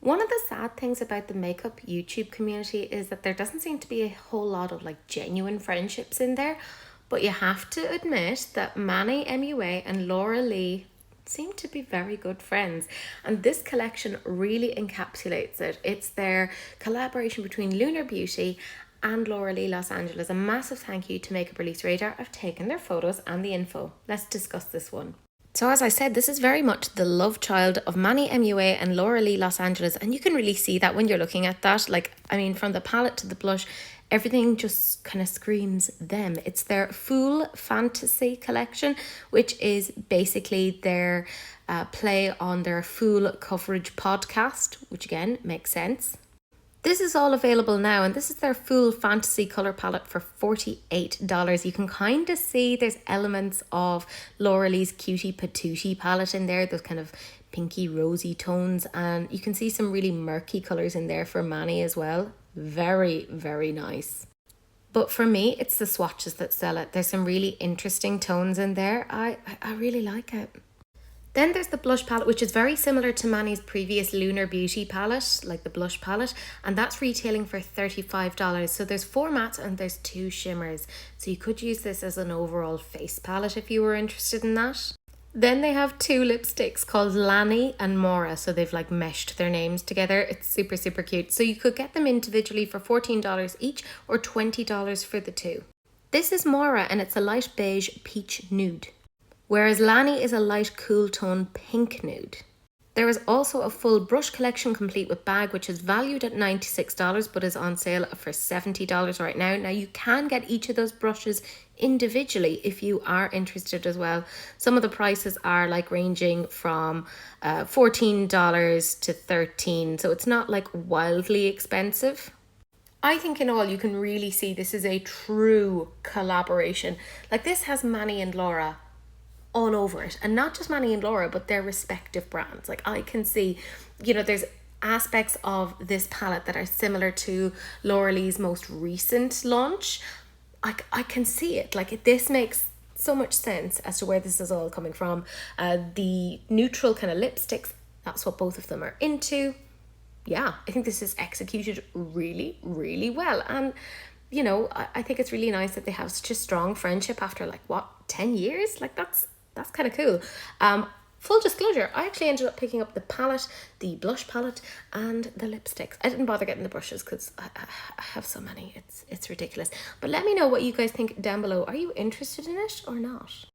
One of the sad things about the makeup YouTube community is that there doesn't seem to be a whole lot of like genuine friendships in there, but you have to admit that Manny MUA and Laura Lee seem to be very good friends, and this collection really encapsulates it. It's their collaboration between Lunar Beauty and Laura Lee Los Angeles. A massive thank you to Makeup Release Radar. I've taken their photos and the info. Let's discuss this one. So as I said, this is very much the love child of Manny MUA and Laura Lee Los Angeles, and you can really see that when you're looking at that. Like, I mean, from the palette to the blush, everything just kind of screams them. It's their full fantasy collection, which is basically their play on their full coverage podcast, which again makes sense. This is all available now, and this is their full fantasy color palette for $48. You can kind of see there's elements of Laura Lee's Cutie Patootie palette in there, those kind of pinky rosy tones, and you can see some really murky colors in there for Manny as well. Very, very nice. But for me, it's the swatches that sell it. There's some really interesting tones in there. I really like it. Then there's the blush palette, which is very similar to Manny's previous Lunar Beauty palette, like the blush palette, and that's retailing for $35. So there's 4 mattes and there's 2 shimmers. So you could use this as an overall face palette if you were interested in that. Then they have 2 lipsticks called Lani and Mora, so they've like meshed their names together. It's super, super cute. So you could get them individually for $14 each or $20 for the 2. This is Mora and it's a light beige peach nude, whereas Lani is a light cool tone pink nude. There is also a full brush collection complete with bag, which is valued at $96 but is on sale for $70 right now. Now you can get each of those brushes individually if you are interested as well. Some of the prices are like ranging from $14 to $13, so it's not like wildly expensive. I think in all you can really see this is a true collaboration. Like, this has Manny and Laura all over it, and not just Manny and Laura but their respective brands. Like, I can see, there's aspects of this palette that are similar to Laura Lee's most recent launch. I can see it. Like, this makes so much sense as to where this is all coming from. The neutral kind of lipsticks, that's what both of them are into. Yeah, I think this is executed really, really well. And I think it's really nice that they have such a strong friendship after 10 years. Like, that's kind of cool. Full disclosure, I actually ended up picking up the palette, the blush palette, and the lipsticks. I didn't bother getting the brushes because I have so many. It's ridiculous. But let me know what you guys think down below. Are you interested in it or not?